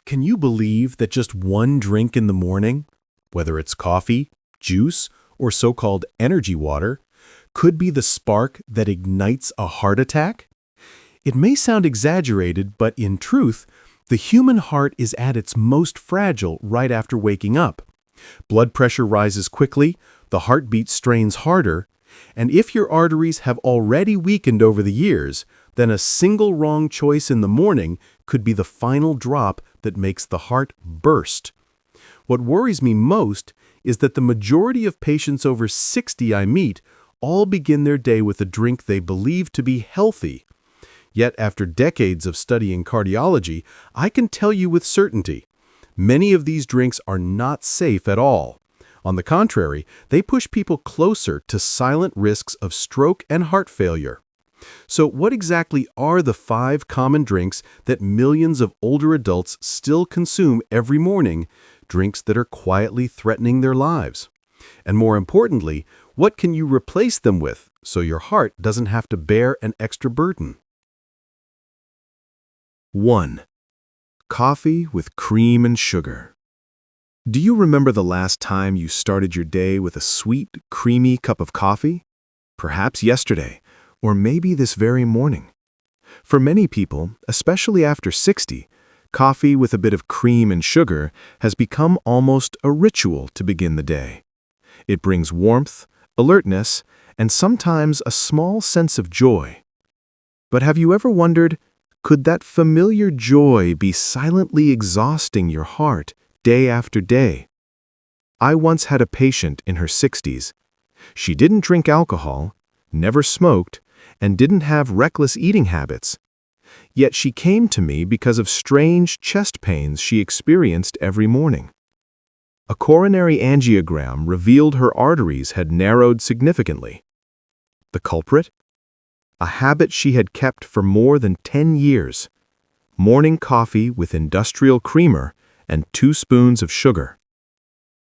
Can you believe that just one drink in the morning, whether it's coffee, juice, or so-called energy water, could be the spark that ignites a heart attack? It may sound exaggerated, but in truth, the human heart is at its most fragile right after waking up. Blood pressure rises quickly, the heartbeat strains harder, and if your arteries have already weakened over the years, then a single wrong choice in the morning could be the final drop that makes the heart burst. What worries me most is that the majority of patients over 60 I meet all begin their day with a drink they believe to be healthy. Yet after decades of studying cardiology, I can tell you with certainty, many of these drinks are not safe at all. On the contrary, they push people closer to silent risks of stroke and heart failure. So what exactly are the 5 common drinks that millions of older adults still consume every morning, drinks that are quietly threatening their lives? And more importantly, what can you replace them with so your heart doesn't have to bear an extra burden? 1. Coffee with cream and sugar. Do you remember the last time you started your day with a sweet, creamy cup of coffee? Perhaps yesterday, or maybe this very morning. For many people, especially after 60, coffee with a bit of cream and sugar has become almost a ritual to begin the day. It brings warmth, alertness, and sometimes a small sense of joy. But have you ever wondered, could that familiar joy be silently exhausting your heart day after day? I once had a patient in her 60s. She didn't drink alcohol, never smoked, and didn't have reckless eating habits. Yet she came to me because of strange chest pains she experienced every morning. A coronary angiogram revealed her arteries had narrowed significantly. The culprit? A habit she had kept for more than 10 years. Morning coffee with industrial creamer and 2 spoons of sugar.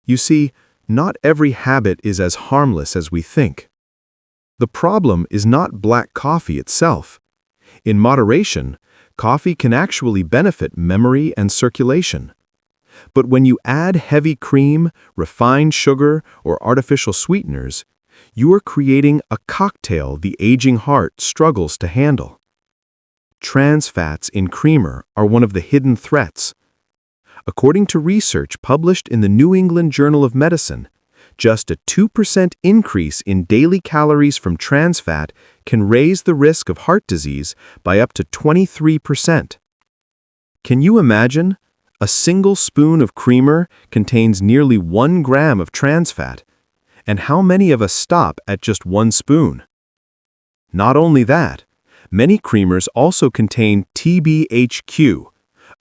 You see, not every habit is as harmless as we think. The problem is not black coffee itself. In moderation, coffee can actually benefit memory and circulation. But when you add heavy cream, refined sugar, or artificial sweeteners, you are creating a cocktail the aging heart struggles to handle. Trans fats in creamer are one of the hidden threats. According to research published in the New England Journal of Medicine, just a 2% increase in daily calories from trans fat can raise the risk of heart disease by up to 23%. Can you imagine? A single spoon of creamer contains nearly 1 gram of trans fat. And how many of us stop at just 1 spoon? Not only that, many creamers also contain TBHQ,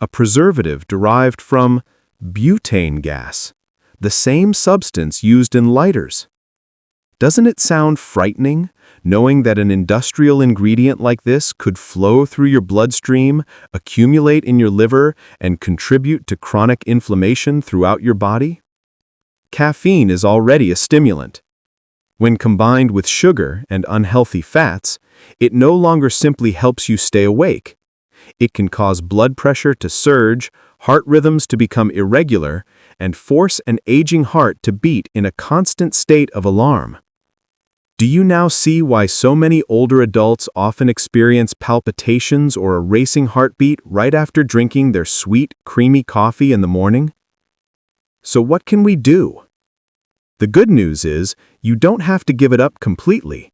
a preservative derived from butane gas, the same substance used in lighters. Doesn't it sound frightening, knowing that an industrial ingredient like this could flow through your bloodstream, accumulate in your liver, and contribute to chronic inflammation throughout your body? Caffeine is already a stimulant. When combined with sugar and unhealthy fats, it no longer simply helps you stay awake. It can cause blood pressure to surge, heart rhythms to become irregular, and force an aging heart to beat in a constant state of alarm. Do you now see why so many older adults often experience palpitations or a racing heartbeat right after drinking their sweet, creamy coffee in the morning? So what can we do? The good news is you don't have to give it up completely.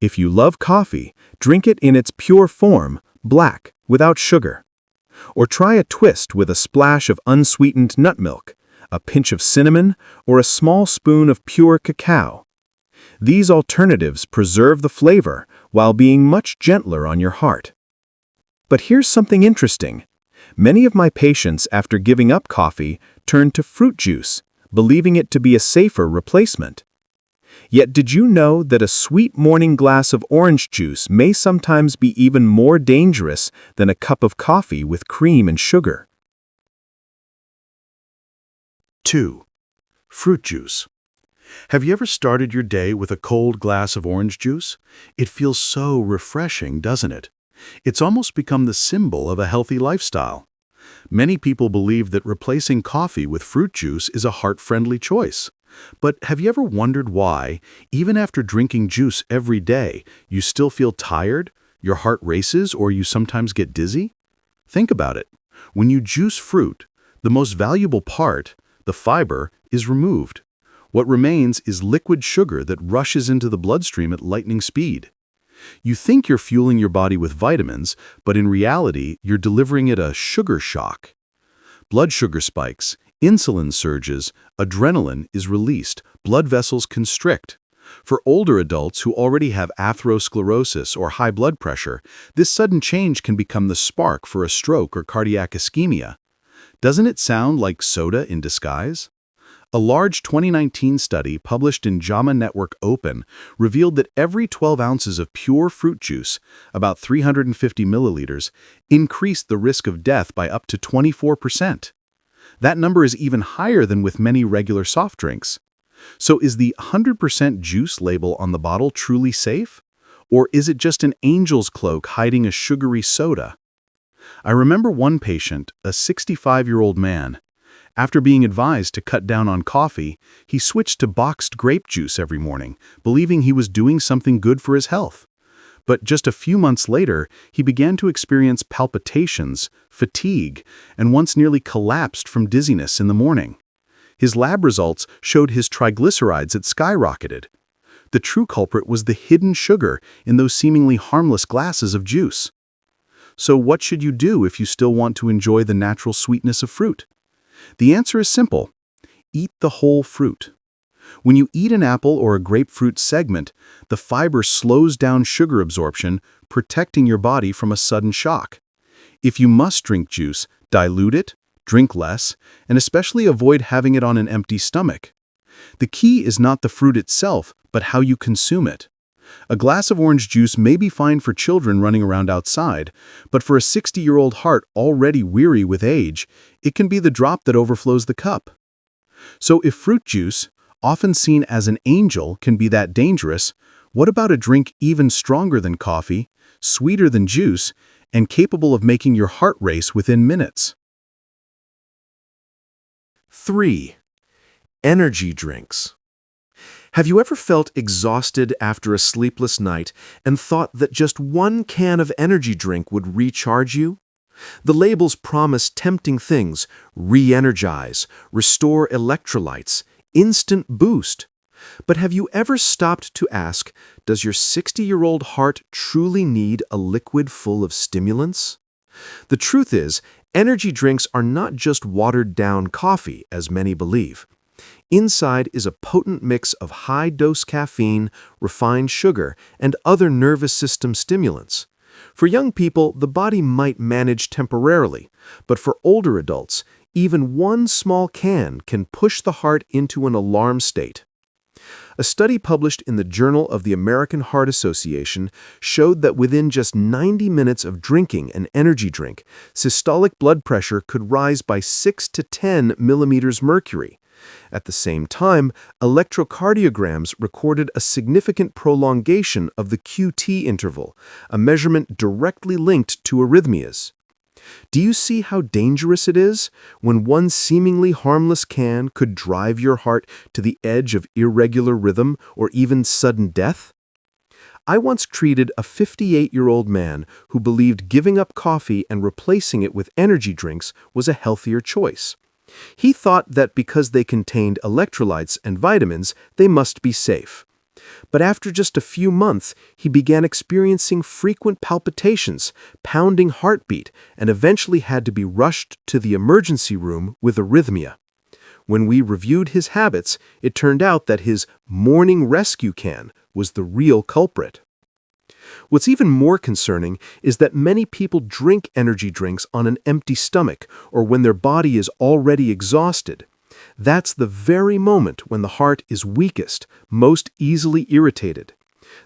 If you love coffee, drink it in its pure form, black, without sugar. Or try a twist with a splash of unsweetened nut milk, a pinch of cinnamon, or a small spoon of pure cacao. These alternatives preserve the flavor while being much gentler on your heart. But here's something interesting. Many of my patients, after giving up coffee, turn to fruit juice, believing it to be a safer replacement. Yet did you know that a sweet morning glass of orange juice may sometimes be even more dangerous than a cup of coffee with cream and sugar? 2. Fruit juice. Have you ever started your day with a cold glass of orange juice? It feels so refreshing, doesn't it? It's almost become the symbol of a healthy lifestyle. Many people believe that replacing coffee with fruit juice is a heart-friendly choice. But have you ever wondered why, even after drinking juice every day, you still feel tired, your heart races, or you sometimes get dizzy? Think about it. When you juice fruit, the most valuable part, the fiber, is removed. What remains is liquid sugar that rushes into the bloodstream at lightning speed. You think you're fueling your body with vitamins, but in reality, you're delivering it a sugar shock. Blood sugar spikes, insulin surges, adrenaline is released, blood vessels constrict. For older adults who already have atherosclerosis or high blood pressure, this sudden change can become the spark for a stroke or cardiac ischemia. Doesn't it sound like soda in disguise? A large 2019 study published in JAMA Network Open revealed that every 12 ounces of pure fruit juice, about 350 milliliters, increased the risk of death by up to 24%. That number is even higher than with many regular soft drinks. So is the 100% juice label on the bottle truly safe? Or is it just an angel's cloak hiding a sugary soda? I remember one patient, a 65-year-old man. After being advised to cut down on coffee, he switched to boxed grape juice every morning, believing he was doing something good for his health. But just a few months later, he began to experience palpitations, fatigue, and once nearly collapsed from dizziness in the morning. His lab results showed his triglycerides had skyrocketed. The true culprit was the hidden sugar in those seemingly harmless glasses of juice. So what should you do if you still want to enjoy the natural sweetness of fruit? The answer is simple. Eat the whole fruit. When you eat an apple or a grapefruit segment, the fiber slows down sugar absorption, protecting your body from a sudden shock. If you must drink juice, dilute it, drink less, and especially avoid having it on an empty stomach. The key is not the fruit itself, but how you consume it. A glass of orange juice may be fine for children running around outside, but for a 60-year-old heart already weary with age, it can be the drop that overflows the cup. So if fruit juice, often seen as an angel, can be that dangerous, what about a drink even stronger than coffee, sweeter than juice, and capable of making your heart race within minutes? 3. Energy drinks. Have you ever felt exhausted after a sleepless night and thought that just one can of energy drink would recharge you? The labels promise tempting things: re-energize, restore electrolytes, instant boost. But have you ever stopped to ask, does your 60-year-old heart truly need a liquid full of stimulants? The truth is, energy drinks are not just watered-down coffee, as many believe. Inside is a potent mix of high-dose caffeine, refined sugar, and other nervous system stimulants. For young people, the body might manage temporarily, but for older adults, even one small can push the heart into an alarm state. A study published in the Journal of the American Heart Association showed that within just 90 minutes of drinking an energy drink, systolic blood pressure could rise by 6 to 10 millimeters mercury. At the same time, electrocardiograms recorded a significant prolongation of the QT interval, a measurement directly linked to arrhythmias. Do you see how dangerous it is when one seemingly harmless can could drive your heart to the edge of irregular rhythm or even sudden death? I once treated a 58-year-old man who believed giving up coffee and replacing it with energy drinks was a healthier choice. He thought that because they contained electrolytes and vitamins, they must be safe. But after just a few months, he began experiencing frequent palpitations, pounding heartbeat, and eventually had to be rushed to the emergency room with arrhythmia. When we reviewed his habits, it turned out that his morning rescue can was the real culprit. What's even more concerning is that many people drink energy drinks on an empty stomach or when their body is already exhausted. That's the very moment when the heart is weakest, most easily irritated.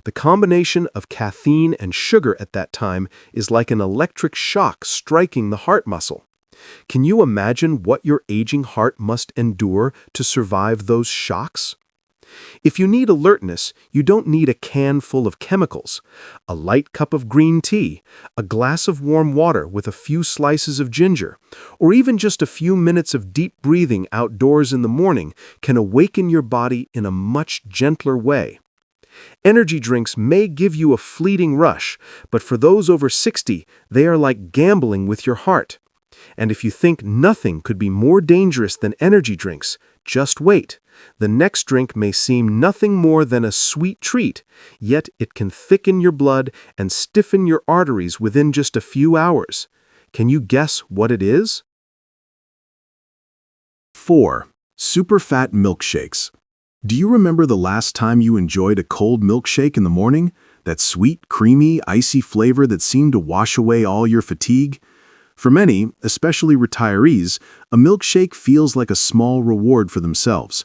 The combination of caffeine and sugar at that time is like an electric shock striking the heart muscle. Can you imagine what your aging heart must endure to survive those shocks? If you need alertness, you don't need a can full of chemicals. A light cup of green tea, a glass of warm water with a few slices of ginger, or even just a few minutes of deep breathing outdoors in the morning can awaken your body in a much gentler way. Energy drinks may give you a fleeting rush, but for those over 60, they are like gambling with your heart. And if you think nothing could be more dangerous than energy drinks, just wait. The next drink may seem nothing more than a sweet treat, yet it can thicken your blood and stiffen your arteries within just a few hours. Can you guess what it is? 4. Superfat milkshakes. Do you remember the last time you enjoyed a cold milkshake in the morning? That sweet, creamy, icy flavor that seemed to wash away all your fatigue? For many, especially retirees, a milkshake feels like a small reward for themselves.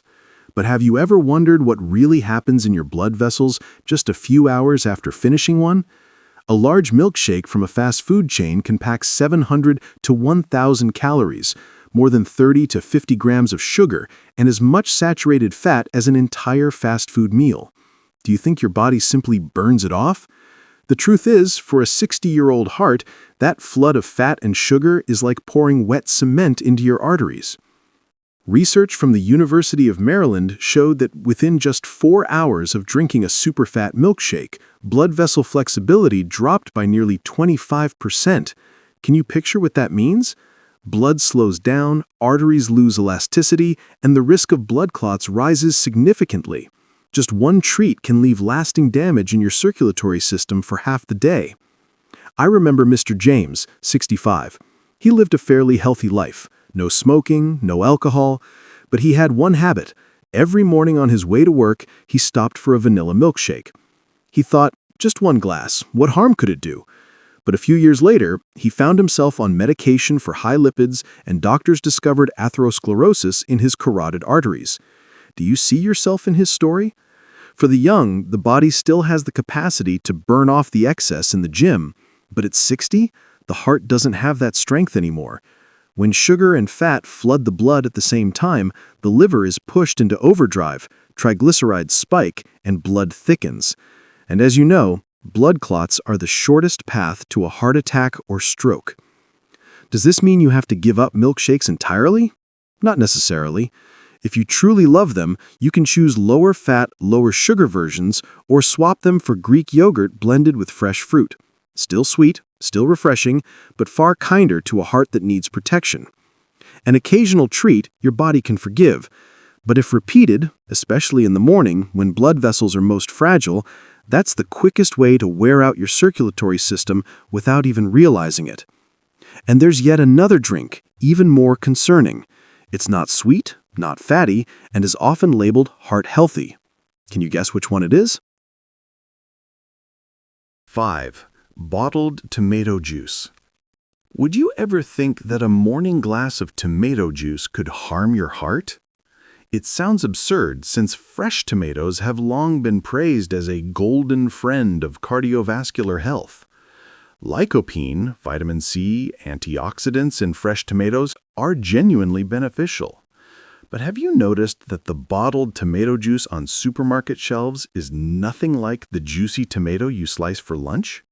But have you ever wondered what really happens in your blood vessels just a few hours after finishing one? A large milkshake from a fast food chain can pack 700 to 1,000 calories, more than 30 to 50 grams of sugar, and as much saturated fat as an entire fast food meal. Do you think your body simply burns it off? The truth is, for a 60-year-old heart, that flood of fat and sugar is like pouring wet cement into your arteries. Research from the University of Maryland showed that within just 4 hours of drinking a superfat milkshake, blood vessel flexibility dropped by nearly 25%. Can you picture what that means? Blood slows down, arteries lose elasticity, and the risk of blood clots rises significantly. Just one treat can leave lasting damage in your circulatory system for half the day. I remember Mr. James, 65. He lived a fairly healthy life. No smoking, no alcohol, but he had one habit. Every morning on his way to work, he stopped for a vanilla milkshake. He thought, just one glass, what harm could it do? But a few years later, he found himself on medication for high lipids, and doctors discovered atherosclerosis in his carotid arteries. Do you see yourself in his story? For the young, the body still has the capacity to burn off the excess in the gym, but at 60, the heart doesn't have that strength anymore. When sugar and fat flood the blood at the same time, the liver is pushed into overdrive, triglycerides spike, and blood thickens. And as you know, blood clots are the shortest path to a heart attack or stroke. Does this mean you have to give up milkshakes entirely? Not necessarily. If you truly love them, you can choose lower fat, lower sugar versions or swap them for Greek yogurt blended with fresh fruit. Still sweet, still refreshing, but far kinder to a heart that needs protection. An occasional treat your body can forgive, but if repeated, especially in the morning when blood vessels are most fragile, that's the quickest way to wear out your circulatory system without even realizing it. And there's yet another drink, even more concerning. It's not sweet, not fatty, and is often labeled heart healthy. Can you guess which one it is? 5. Bottled tomato juice. Would you ever think that a morning glass of tomato juice could harm your heart? It sounds absurd since fresh tomatoes have long been praised as a golden friend of cardiovascular health. Lycopene, vitamin C, antioxidants in fresh tomatoes are genuinely beneficial. But have you noticed that the bottled tomato juice on supermarket shelves is nothing like the juicy tomato you slice for lunch?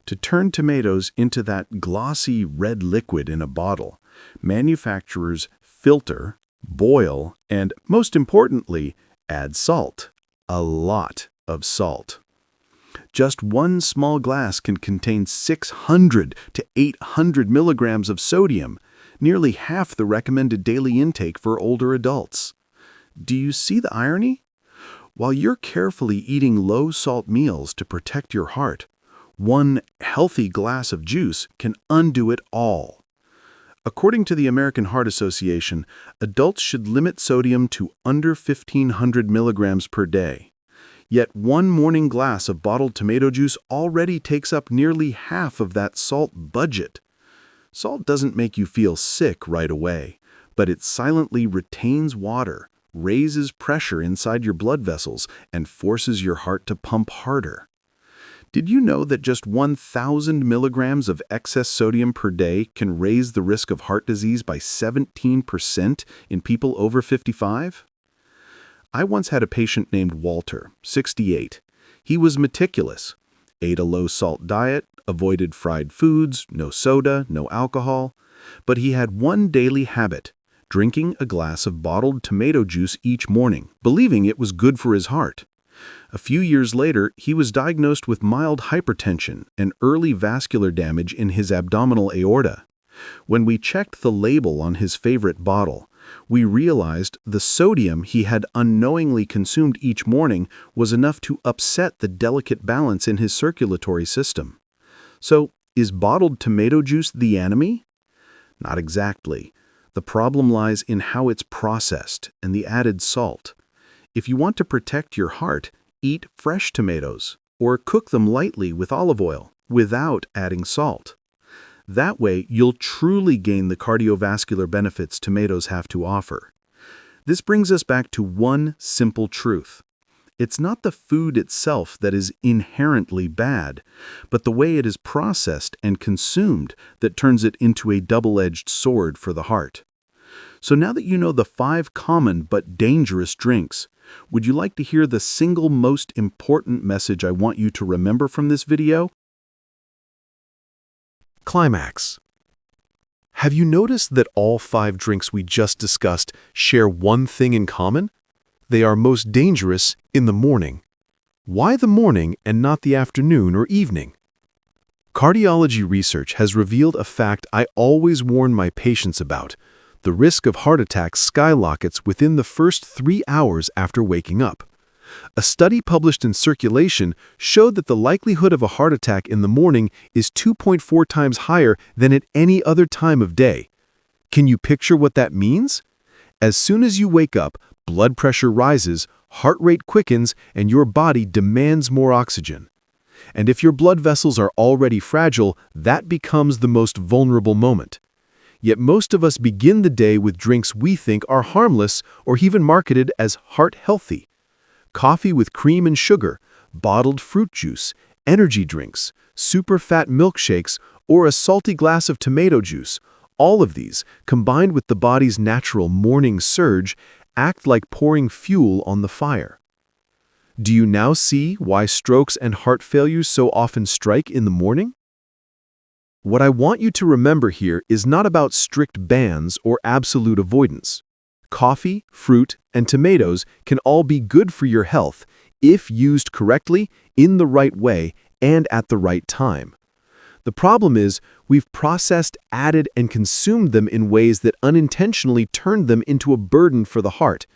To turn tomatoes into that glossy red liquid in a bottle, manufacturers filter, boil, and, most importantly, add salt. A lot of salt. Just one small glass can contain 600 to 800 milligrams of sodium, nearly half the recommended daily intake for older adults. Do you see the irony? While you're carefully eating low-salt meals to protect your heart, one healthy glass of juice can undo it all. According to the American Heart Association, adults should limit sodium to under 1,500 milligrams per day. Yet one morning glass of bottled tomato juice already takes up nearly half of that salt budget. Salt doesn't make you feel sick right away, but it silently retains water, raises pressure inside your blood vessels, and forces your heart to pump harder. Did you know that just 1,000 milligrams of excess sodium per day can raise the risk of heart disease by 17% in people over 55? I once had a patient named Walter, 68. He was meticulous, ate a low-salt diet, avoided fried foods, no soda, no alcohol. But he had one daily habit, drinking a glass of bottled tomato juice each morning, believing it was good for his heart. A few years later, he was diagnosed with mild hypertension and early vascular damage in his abdominal aorta. When we checked the label on his favorite bottle, we realized the sodium he had unknowingly consumed each morning was enough to upset the delicate balance in his circulatory system. So, is bottled tomato juice the enemy? Not exactly. The problem lies in how it's processed and the added salt. If you want to protect your heart, eat fresh tomatoes or cook them lightly with olive oil without adding salt. That way, you'll truly gain the cardiovascular benefits tomatoes have to offer. This brings us back to one simple truth. It's not the food itself that is inherently bad, but the way it is processed and consumed that turns it into a double-edged sword for the heart. So now that you know the 5 common but dangerous drinks, would you like to hear the single most important message I want you to remember from this video? Climax. Have you noticed that all 5 drinks we just discussed share one thing in common? They are most dangerous in the morning. Why the morning and not the afternoon or evening? Cardiology research has revealed a fact I always warn my patients about. The risk of heart attack skyrockets within the first 3 hours after waking up. A study published in Circulation showed that the likelihood of a heart attack in the morning is 2.4 times higher than at any other time of day. Can you picture what that means? As soon as you wake up, blood pressure rises, heart rate quickens, and your body demands more oxygen. And if your blood vessels are already fragile, that becomes the most vulnerable moment. Yet most of us begin the day with drinks we think are harmless or even marketed as heart-healthy. Coffee with cream and sugar, bottled fruit juice, energy drinks, super-fat milkshakes, or a salty glass of tomato juice, all of these, combined with the body's natural morning surge, act like pouring fuel on the fire. Do you now see why strokes and heart failures so often strike in the morning? What I want you to remember here is not about strict bans or absolute avoidance. Coffee, fruit, and tomatoes can all be good for your health if used correctly, in the right way, and at the right time. The problem is, we've processed, added, and consumed them in ways that unintentionally turned them into a burden for the heart.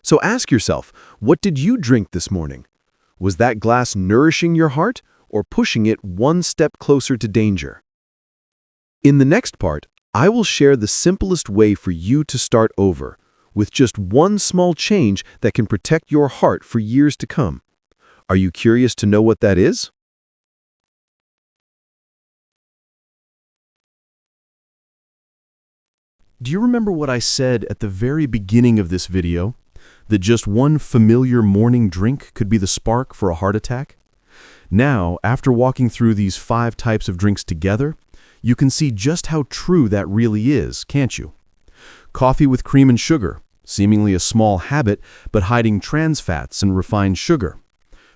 So ask yourself, what did you drink this morning? Was that glass nourishing your heart or pushing it one step closer to danger? In the next part, I will share the simplest way for you to start over, with just one small change that can protect your heart for years to come. Are you curious to know what that is? Do you remember what I said at the very beginning of this video? That just one familiar morning drink could be the spark for a heart attack? Now, after walking through these 5 types of drinks together, you can see just how true that really is, can't you? Coffee with cream and sugar, seemingly a small habit, but hiding trans fats and refined sugar.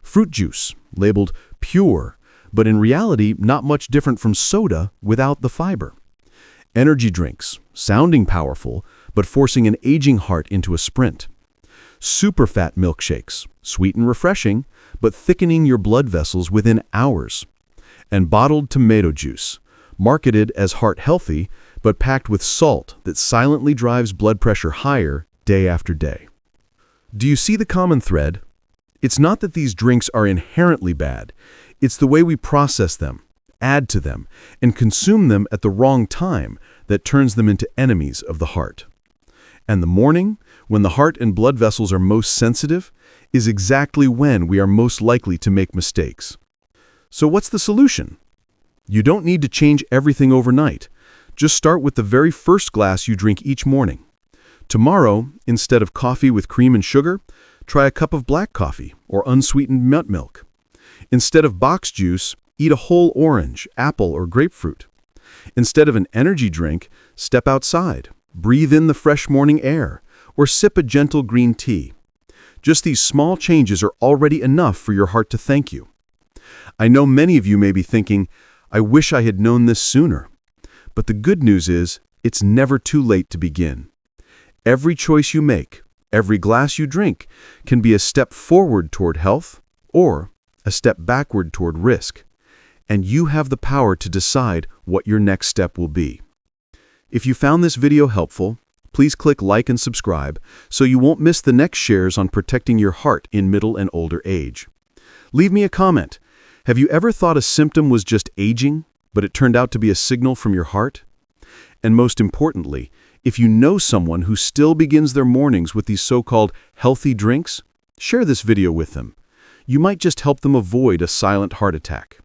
Fruit juice, labeled pure, but in reality not much different from soda without the fiber. Energy drinks, sounding powerful, but forcing an aging heart into a sprint. Super-fat milkshakes, sweet and refreshing, but thickening your blood vessels within hours. And bottled tomato juice, marketed as heart-healthy, but packed with salt that silently drives blood pressure higher day after day. Do you see the common thread? It's not that these drinks are inherently bad. It's the way we process them, add to them, and consume them at the wrong time that turns them into enemies of the heart. And the morning, when the heart and blood vessels are most sensitive, is exactly when we are most likely to make mistakes. So what's the solution? You don't need to change everything overnight. Just start with the very first glass you drink each morning. Tomorrow, instead of coffee with cream and sugar, try a cup of black coffee or unsweetened nut milk. Instead of boxed juice, eat a whole orange, apple, or grapefruit. Instead of an energy drink, step outside, breathe in the fresh morning air, or sip a gentle green tea. Just these small changes are already enough for your heart to thank you. I know many of you may be thinking, I wish I had known this sooner. But the good news is, it's never too late to begin. Every choice you make, every glass you drink, can be a step forward toward health or a step backward toward risk. And you have the power to decide what your next step will be. If you found this video helpful, please click like and subscribe so you won't miss the next shares on protecting your heart in middle and older age. Leave me a comment. Have you ever thought a symptom was just aging, but it turned out to be a signal from your heart? And most importantly, if you know someone who still begins their mornings with these so-called healthy drinks, share this video with them. You might just help them avoid a silent heart attack.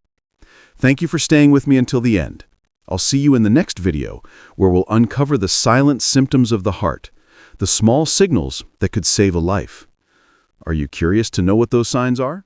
Thank you for staying with me until the end. I'll see you in the next video, where we'll uncover the silent symptoms of the heart, the small signals that could save a life. Are you curious to know what those signs are?